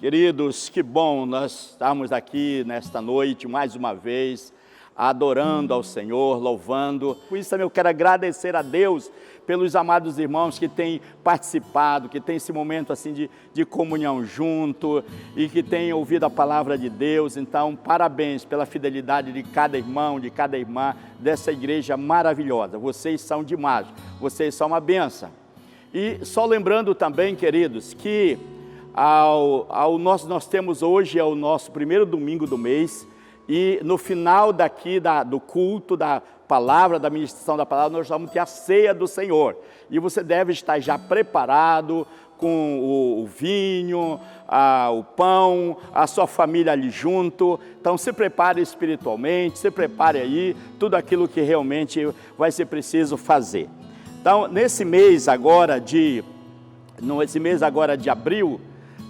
Queridos, que bom nós estarmos aqui nesta noite, mais uma vez, adorando ao Senhor, louvando. Por isso também eu quero agradecer a Deus pelos amados irmãos que têm participado, que têm esse momento assim de comunhão junto e que têm ouvido a palavra de Deus. Então, parabéns pela fidelidade de cada irmão, de cada irmã dessa igreja maravilhosa. Vocês são demais, vocês são uma bênção. E só lembrando também, queridos, que nós temos hoje o nosso primeiro domingo do mês e no final do culto, da palavra, da ministração da palavra, nós vamos ter a ceia do Senhor. E você deve estar já preparado com o vinho, o pão, a sua família ali junto. Então se prepare espiritualmente, se prepare aí, tudo aquilo que realmente vai ser preciso fazer. Então nesse mês agora de abril,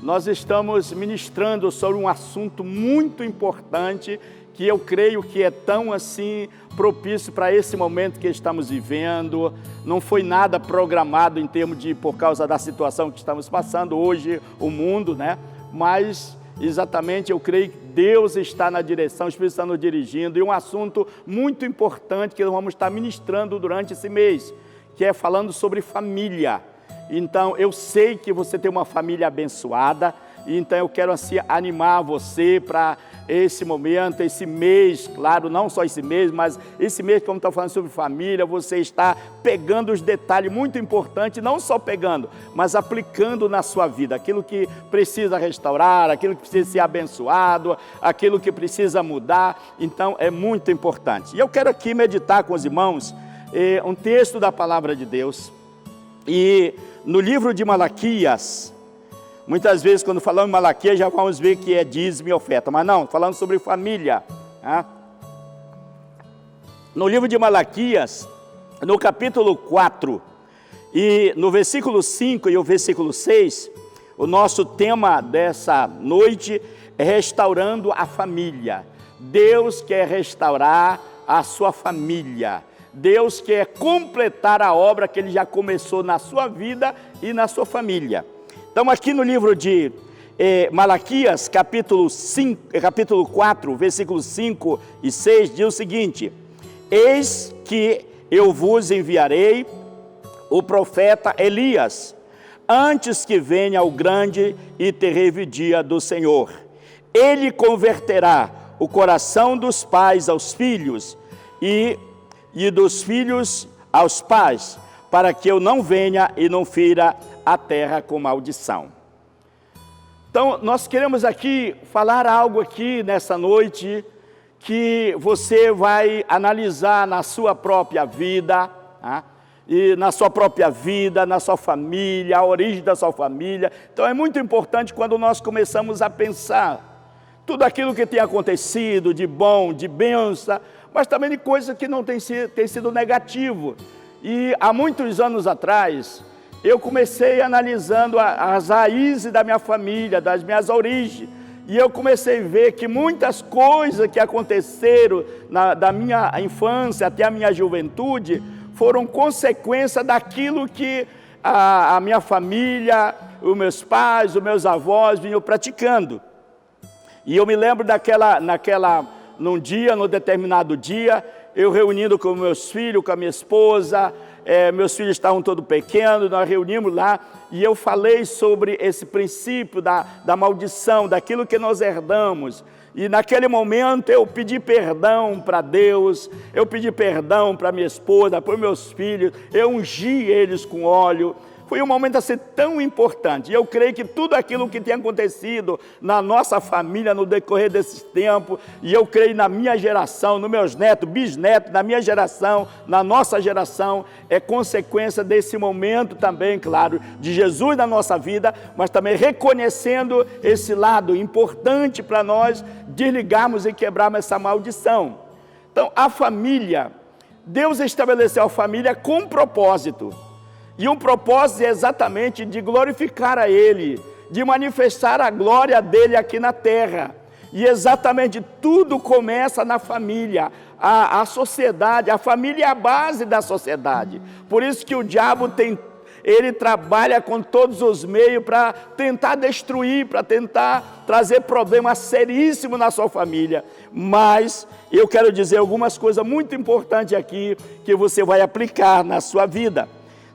nós estamos ministrando sobre um assunto muito importante que eu creio que é tão assim propício para esse momento que estamos vivendo. Não foi nada programado em termos por causa da situação que estamos passando hoje, o mundo, né? Mas exatamente eu creio que Deus está na direção, o Espírito está nos dirigindo, e um assunto muito importante que nós vamos estar ministrando durante esse mês, que é falando sobre família. Então, eu sei que você tem uma família abençoada, então eu quero assim animar você para esse momento, esse mês, claro, não só esse mês, mas esse mês que vamos estar falando sobre família, você está pegando os detalhes muito importantes, não só pegando, mas aplicando na sua vida, aquilo que precisa restaurar, aquilo que precisa ser abençoado, aquilo que precisa mudar, então é muito importante. E eu quero aqui meditar com os irmãos um texto da palavra de Deus, e no livro de Malaquias, muitas vezes quando falamos em Malaquias já vamos ver que é dízimo e oferta, mas não, falando sobre família. Né? No livro de Malaquias, no capítulo 4, e no versículo 5 e o versículo 6, o nosso tema dessa noite é restaurando a família. Deus quer restaurar a sua família. Deus quer completar a obra que Ele já começou na sua vida e na sua família. Então aqui no livro de Malaquias, capítulo 4, versículos 5 e 6, diz o seguinte: eis que eu vos enviarei o profeta Elias, antes que venha o grande e terrível dia do Senhor. Ele converterá o coração dos pais aos filhos e dos filhos aos pais, para que eu não venha e não fira a terra com maldição. Então, nós queremos aqui falar algo aqui nessa noite, que você vai analisar na sua própria vida, e na sua própria vida, na sua família, a origem da sua família. Então é muito importante quando nós começamos a pensar tudo aquilo que tem acontecido, de bom, de bênção, mas também de coisas que não tem sido negativo. E há muitos anos atrás, eu comecei analisando as raízes da minha família, das minhas origens, e eu comecei a ver que muitas coisas que aconteceram da minha infância até a minha juventude, foram consequência daquilo que a minha família, os meus pais, os meus avós vinham praticando. E eu me lembro num determinado dia, eu reunindo com meus filhos, com a minha esposa, meus filhos estavam todos pequenos, nós reunimos lá, e eu falei sobre esse princípio da maldição, daquilo que nós herdamos. E naquele momento eu pedi perdão para Deus, eu pedi perdão para minha esposa, para meus filhos, eu ungi eles com óleo. Foi um momento assim tão importante. E eu creio que tudo aquilo que tem acontecido na nossa família no decorrer desse tempo, e eu creio na minha geração, nos meus netos, bisnetos, na minha geração, na nossa geração, é consequência desse momento também, claro, de Jesus na nossa vida, mas também reconhecendo esse lado importante para nós desligarmos e quebrarmos essa maldição. Então, a família, Deus estabeleceu a família com propósito. E um propósito é exatamente de glorificar a Ele, de manifestar a glória dEle aqui na terra. E exatamente tudo começa na família, a sociedade, a família é a base da sociedade. Por isso que o diabo ele trabalha com todos os meios para tentar destruir, para tentar trazer problemas seríssimos na sua família. Mas eu quero dizer algumas coisas muito importantes aqui que você vai aplicar na sua vida.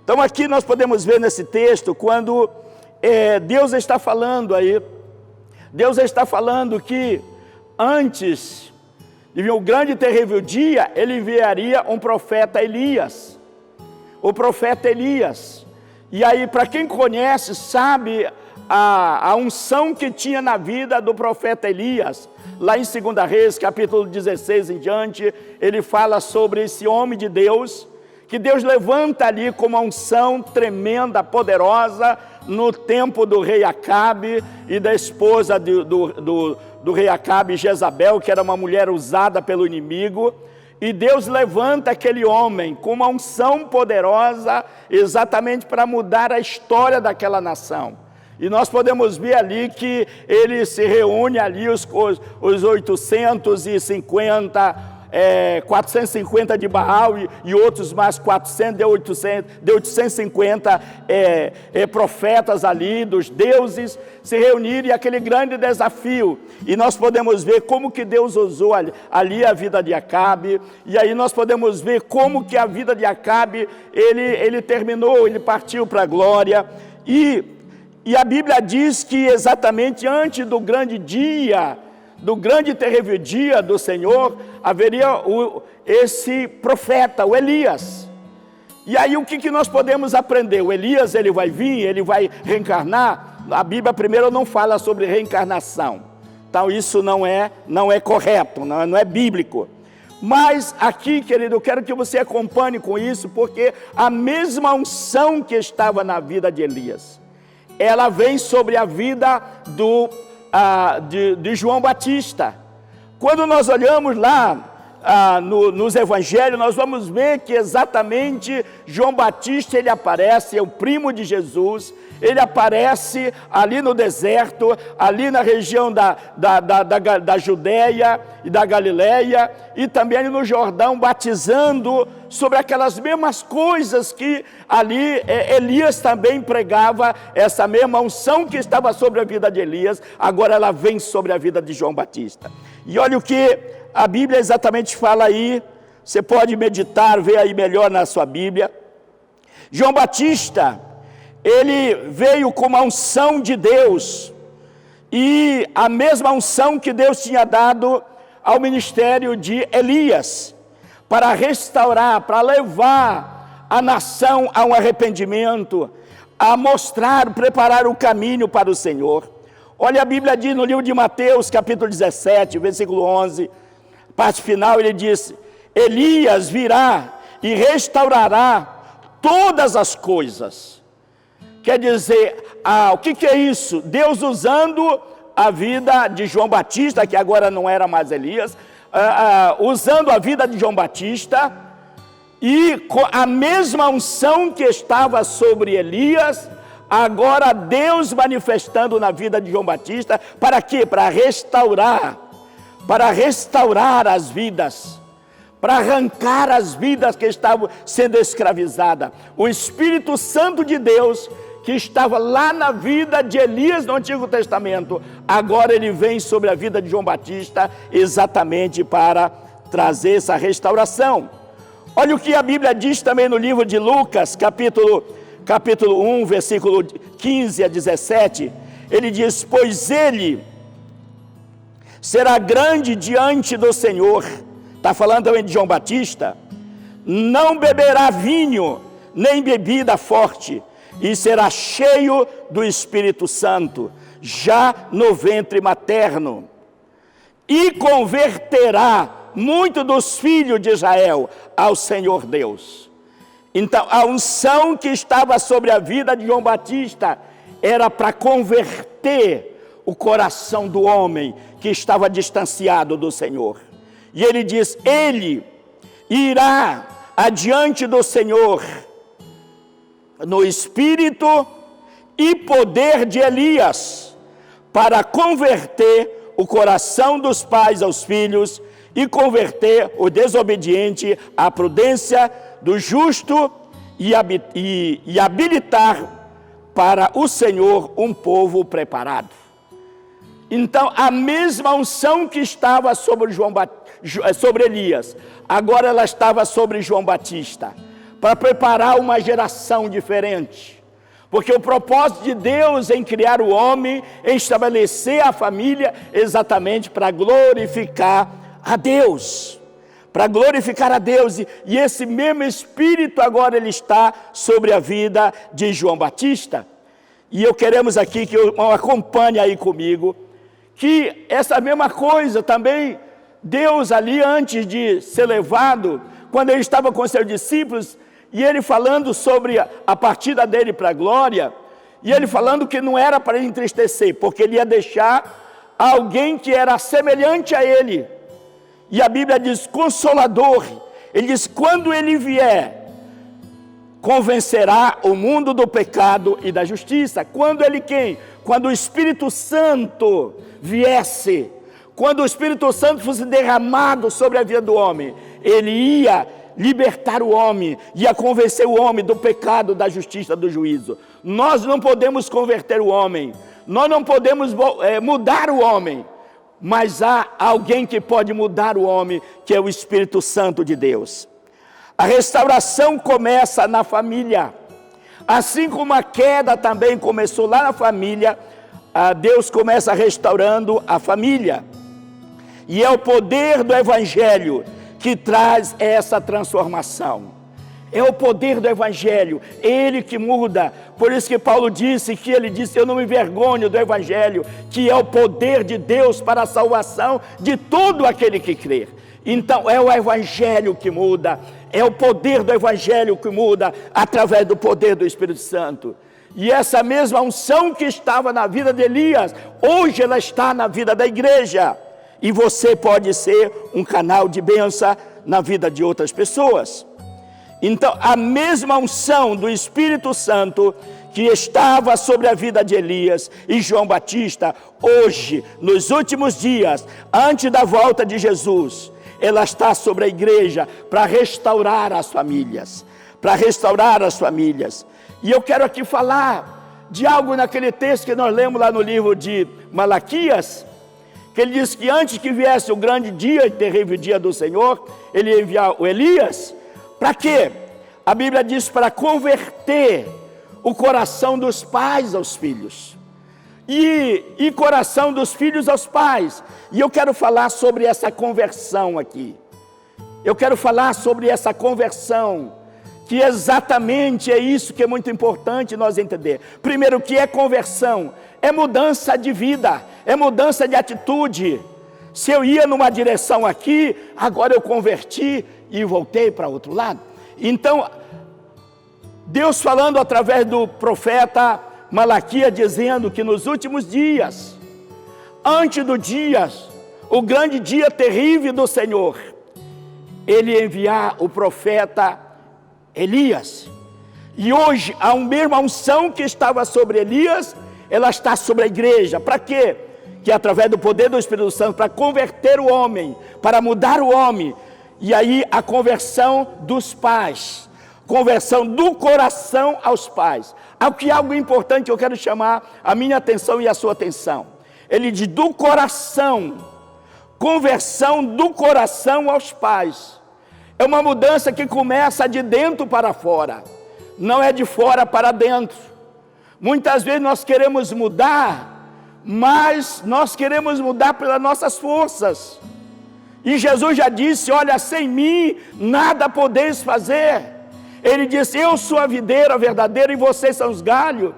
Então aqui nós podemos ver nesse texto quando Deus está falando aí, Deus está falando que antes de vir o grande e terrível dia, ele enviaria um profeta Elias, o profeta Elias. E aí, para quem conhece, sabe a unção que tinha na vida do profeta Elias. Lá em 2 Reis, capítulo 16 em diante, ele fala sobre esse homem de Deus, que Deus levanta ali com uma unção tremenda, poderosa, no tempo do rei Acabe e da esposa do rei Acabe, Jezabel, que era uma mulher usada pelo inimigo. E Deus levanta aquele homem com uma unção poderosa, exatamente para mudar a história daquela nação. E nós podemos ver ali que ele se reúne ali, os 450 de Baal e outros mais 400, deu 850 profetas ali, dos deuses, se reunirem e aquele grande desafio. E nós podemos ver como que Deus usou ali a vida de Acabe, e aí nós podemos ver como que a vida de Acabe, ele terminou, ele partiu para a glória, e a Bíblia diz que exatamente antes do grande dia, do grande e terrível dia do Senhor, haveria esse profeta, o Elias. E aí o que nós podemos aprender? O Elias, ele vai vir, ele vai reencarnar. A Bíblia primeiro não fala sobre reencarnação. Então isso não é correto, não é bíblico. Mas aqui, querido, eu quero que você acompanhe com isso, porque a mesma unção que estava na vida de Elias, ela vem sobre a vida de João Batista. Quando nós olhamos lá nos evangelhos, nós vamos ver que exatamente João Batista, ele aparece, é o primo de Jesus, ele aparece ali no deserto, ali na região da Judéia e da Galileia, e também ali no Jordão, batizando sobre aquelas mesmas coisas que ali Elias também pregava. Essa mesma unção que estava sobre a vida de Elias, agora ela vem sobre a vida de João Batista. E olha o que a Bíblia exatamente fala aí, você pode meditar, ver aí melhor na sua Bíblia. João Batista, ele veio com uma unção de Deus, e a mesma unção que Deus tinha dado ao ministério de Elias, para restaurar, para levar a nação a um arrependimento, a mostrar, preparar o caminho para o Senhor. Olha, a Bíblia diz no livro de Mateus, capítulo 17, versículo 11, parte final, ele diz: Elias virá e restaurará todas as coisas. Quer dizer, o que é isso? Deus usando a vida de João Batista, que agora não era mais Elias, usando a vida de João Batista, e com a mesma unção que estava sobre Elias, agora Deus manifestando na vida de João Batista, para quê? Para restaurar as vidas, para arrancar as vidas que estavam sendo escravizadas. O Espírito Santo de Deus, que estava lá na vida de Elias no Antigo Testamento, agora ele vem sobre a vida de João Batista, exatamente para trazer essa restauração. Olha o que a Bíblia diz também no livro de Lucas, capítulo 1, versículo 15 a 17, ele diz: pois ele será grande diante do Senhor, está falando também de João Batista, não beberá vinho, nem bebida forte, e será cheio do Espírito Santo, já no ventre materno, e converterá muito dos filhos de Israel ao Senhor Deus. Então, a unção que estava sobre a vida de João Batista era para converter o coração do homem que estava distanciado do Senhor. E ele diz: ele irá adiante do Senhor no espírito e poder de Elias, para converter o coração dos pais aos filhos e converter o desobediente à prudência, do justo e habilitar para o Senhor um povo preparado. Então, a mesma unção que estava sobre Elias, agora ela estava sobre João Batista, para preparar uma geração diferente. Porque o propósito de Deus em criar o homem, em estabelecer a família, exatamente para glorificar a Deus. Para glorificar a Deus. E esse mesmo Espírito agora ele está sobre a vida de João Batista. E eu queremos aqui que o irmão acompanhe aí comigo, que essa mesma coisa também, Deus ali antes de ser levado, quando ele estava com seus discípulos, e ele falando sobre a partida dele para a glória, e ele falando que não era para ele entristecer, porque ele ia deixar alguém que era semelhante a ele. E a Bíblia diz, consolador. Ele diz, quando ele vier, convencerá o mundo do pecado e da justiça. Quando ele quem? Quando o Espírito Santo viesse, quando o Espírito Santo fosse derramado sobre a vida do homem, ele ia libertar o homem, ia convencer o homem do pecado, da justiça, do juízo. Nós não podemos converter o homem, nós não podemos mudar o homem, mas há alguém que pode mudar o homem, que é o Espírito Santo de Deus. A restauração começa na família, assim como a queda também começou lá na família, Deus começa restaurando a família, e é o poder do Evangelho que traz essa transformação. É o poder do Evangelho, ele que muda. Por isso que Paulo disse, eu não me envergonho do Evangelho, que é o poder de Deus para a salvação de todo aquele que crer. Então é o Evangelho que muda, é o poder do Evangelho que muda, através do poder do Espírito Santo. E essa mesma unção que estava na vida de Elias, hoje ela está na vida da igreja. E você pode ser um canal de bênção na vida de outras pessoas. Então, a mesma unção do Espírito Santo que estava sobre a vida de Elias e João Batista, hoje, nos últimos dias, antes da volta de Jesus, ela está sobre a igreja para restaurar as famílias. Para restaurar as famílias. E eu quero aqui falar de algo naquele texto que nós lemos lá no livro de Malaquias, que ele diz que antes que viesse o grande dia, o terrível dia do Senhor, ele ia enviar o Elias. Para quê? A Bíblia diz para converter o coração dos pais aos filhos. E coração dos filhos aos pais. E eu quero falar sobre essa conversão aqui. Eu quero falar sobre essa conversão, que exatamente é isso que é muito importante nós entender. Primeiro, o que é conversão? É mudança de vida, é mudança de atitude. Se eu ia numa direção aqui, agora eu converti e voltei para outro lado. Então, Deus falando através do profeta Malaquias, dizendo que nos últimos dias, antes do dia, o grande dia terrível do Senhor, ele ia enviar o profeta Elias. E hoje, a mesma unção que estava sobre Elias, ela está sobre a igreja. Para quê? Que através do poder do Espírito Santo, para converter o homem, para mudar o homem. E aí a conversão dos pais, conversão do coração aos pais. Aqui algo importante que eu quero chamar a minha atenção e a sua atenção. Ele diz do coração, conversão do coração aos pais. É uma mudança que começa de dentro para fora, não é de fora para dentro. Muitas vezes nós queremos mudar, mas nós queremos mudar pelas nossas forças. E Jesus já disse, olha, sem mim nada podeis fazer. Ele disse, eu sou a videira verdadeira e vocês são os galhos.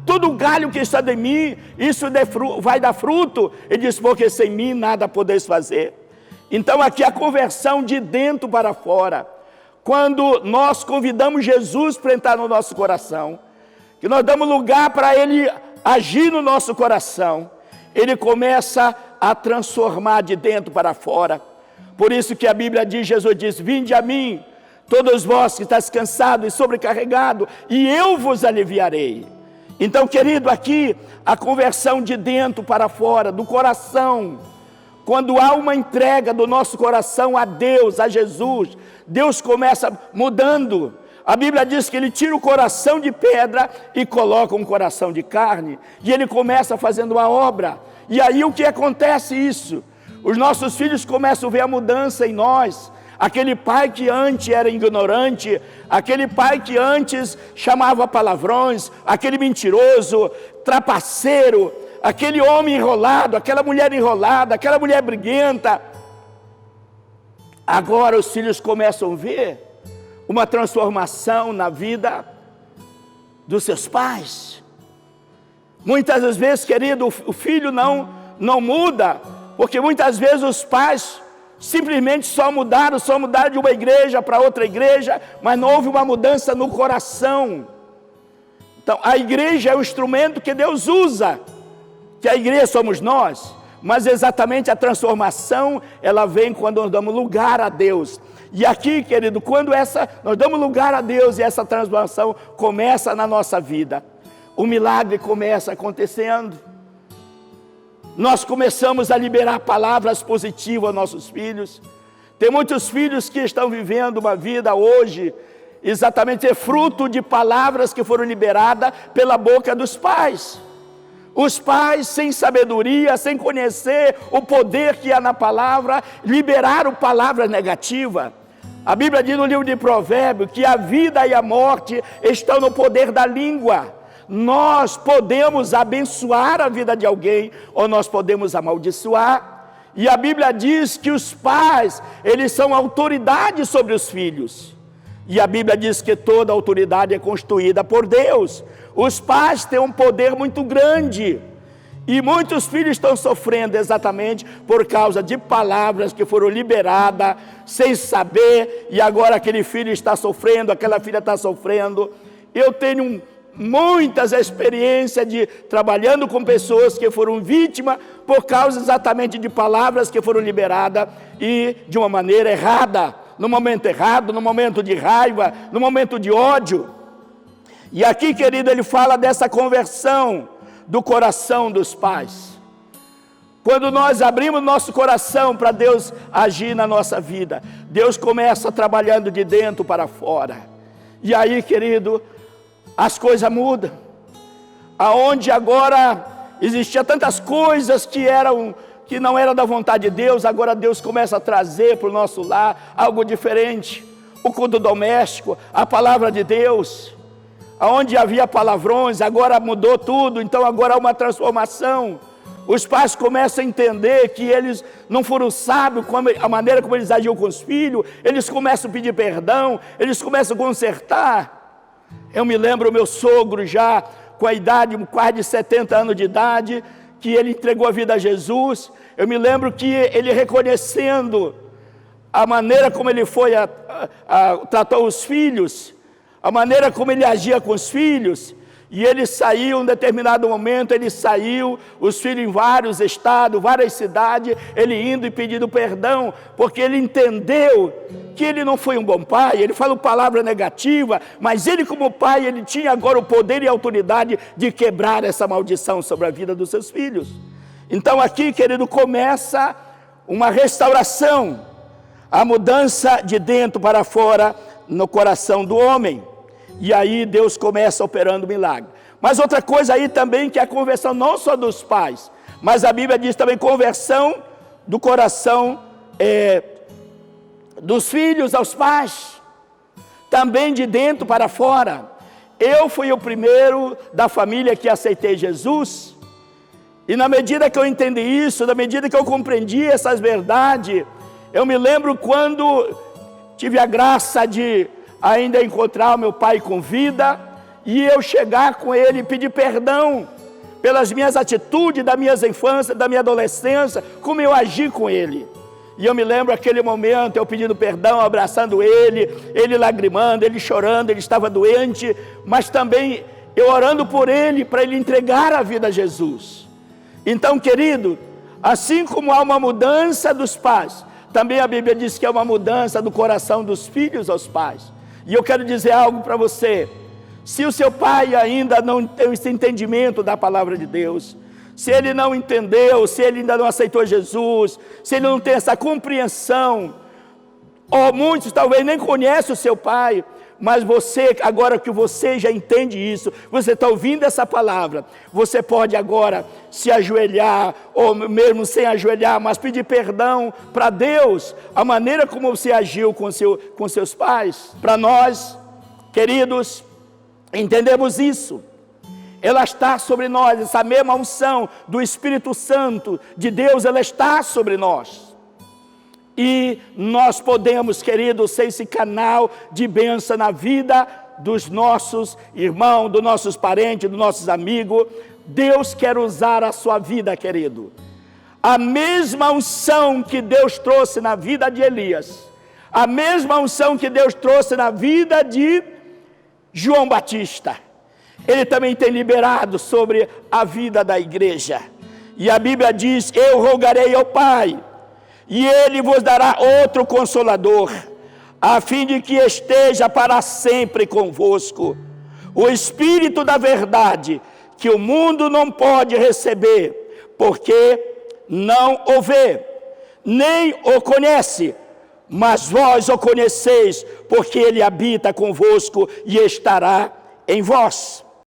Todo galho que está de mim, isso vai dar fruto. Ele disse, porque sem mim nada podeis fazer. Então aqui a conversão de dentro para fora. Quando nós convidamos Jesus para entrar no nosso coração, que nós damos lugar para Ele agir no nosso coração, Ele começa a transformar de dentro para fora. Por isso que a Bíblia diz, Jesus diz, vinde a mim, todos vós que estáis cansados e sobrecarregados, e eu vos aliviarei. Então, querido, aqui a conversão de dentro para fora, do coração. Quando há uma entrega do nosso coração a Deus, a Jesus, Deus começa mudando. A Bíblia diz que ele tira o coração de pedra e coloca um coração de carne. E ele começa fazendo uma obra. E aí o que acontece isso? Os nossos filhos começam a ver a mudança em nós. Aquele pai que antes era ignorante, aquele pai que antes chamava palavrões, aquele mentiroso, trapaceiro, aquele homem enrolado, aquela mulher enrolada, aquela mulher briguenta. Agora os filhos começam a ver uma transformação na vida dos seus pais. Muitas das vezes, querido, o filho não muda, porque muitas vezes os pais simplesmente só mudaram de uma igreja para outra igreja, mas não houve uma mudança no coração. Então, a igreja é o instrumento que Deus usa, que a igreja somos nós, mas exatamente a transformação, ela vem quando nós damos lugar a Deus. E aqui, querido, quando nós damos lugar a Deus e essa transformação começa na nossa vida, o milagre começa acontecendo. Nós começamos a liberar palavras positivas aos nossos filhos. Tem muitos filhos que estão vivendo uma vida hoje, exatamente fruto de palavras que foram liberadas pela boca dos pais. Os pais, sem sabedoria, sem conhecer o poder que há na palavra, liberaram palavras negativas. A Bíblia diz no livro de Provérbios que a vida e a morte estão no poder da língua. Nós podemos abençoar a vida de alguém ou nós podemos amaldiçoar. E a Bíblia diz que os pais, eles são autoridade sobre os filhos. E a Bíblia diz que toda autoridade é constituída por Deus. Os pais têm um poder muito grande. E muitos filhos estão sofrendo exatamente por causa de palavras que foram liberadas sem saber. E agora aquele filho está sofrendo, aquela filha está sofrendo. Eu tenho muitas experiências de trabalhando com pessoas que foram vítimas por causa exatamente de palavras que foram liberadas e de uma maneira errada, no momento errado, no momento de raiva, no momento de ódio. E aqui, querido, ele fala dessa conversão do coração dos pais. Quando nós abrimos nosso coração para Deus agir na nossa vida, Deus começa trabalhando de dentro para fora. E aí, querido, as coisas mudam. Aonde agora existia tantas coisas que não eram da vontade de Deus, agora Deus começa a trazer para o nosso lar algo diferente. O culto doméstico, a palavra de Deus. Aonde havia palavrões, agora mudou tudo, então agora há uma transformação. Os pais começam a entender que eles não foram sábios, a maneira como eles agiam com os filhos, eles começam a pedir perdão, eles começam a consertar. Eu me lembro o meu sogro já com a idade, quase de 70 anos de idade, que ele entregou a vida a Jesus. Eu me lembro que ele reconhecendo a maneira como ele tratou os filhos, a maneira como ele agia com os filhos, e ele saiu, em um determinado momento, os filhos em vários estados, várias cidades, ele indo e pedindo perdão, porque ele entendeu que ele não foi um bom pai, ele falou palavra negativa, mas ele como pai, ele tinha agora o poder e a autoridade de quebrar essa maldição sobre a vida dos seus filhos. Então aqui, querido, começa uma restauração, a mudança de dentro para fora no coração do homem. E aí Deus começa operando milagre. Mas outra coisa aí também, que é a conversão não só dos pais, mas a Bíblia diz também conversão do coração dos filhos aos pais, também de dentro para fora. Eu fui o primeiro da família que aceitei Jesus, e na medida que eu entendi isso, na medida que eu compreendi essas verdades, eu me lembro quando tive a graça de ainda encontrar o meu pai com vida, e eu chegar com ele e pedir perdão pelas minhas atitudes da minha infância, da minha adolescência, como eu agi com ele. E eu me lembro aquele momento, eu pedindo perdão, abraçando ele lagrimando, ele chorando, ele estava doente, mas também eu orando por ele, para ele entregar a vida a Jesus. Então, querido, assim como há uma mudança dos pais, também a Bíblia diz que há uma mudança do coração dos filhos aos pais. E eu quero dizer algo para você: se o seu pai ainda não tem esse entendimento da palavra de Deus, se ele não entendeu, se ele ainda não aceitou Jesus, se ele não tem essa compreensão, ou muitos talvez nem conhecem o seu pai, mas você, agora que você já entende isso, você está ouvindo essa palavra, você pode agora se ajoelhar, ou mesmo sem ajoelhar, mas pedir perdão para Deus, a maneira como você agiu com seus pais. Para nós, queridos, entendemos isso. Ela está sobre nós, essa mesma unção do Espírito Santo de Deus, ela está sobre nós. E nós podemos, queridos, ser esse canal de bênção na vida dos nossos irmãos, dos nossos parentes, dos nossos amigos. Deus quer usar a sua vida, querido. A mesma unção que Deus trouxe na vida de Elias, a mesma unção que Deus trouxe na vida de João Batista, Ele também tem liberado sobre a vida da igreja. E a Bíblia diz: eu rogarei ao Pai, e Ele vos dará outro Consolador, a fim de que esteja para sempre convosco, o Espírito da verdade, que o mundo não pode receber, porque não o vê, nem o conhece, mas vós o conheceis, porque Ele habita convosco e estará em vós.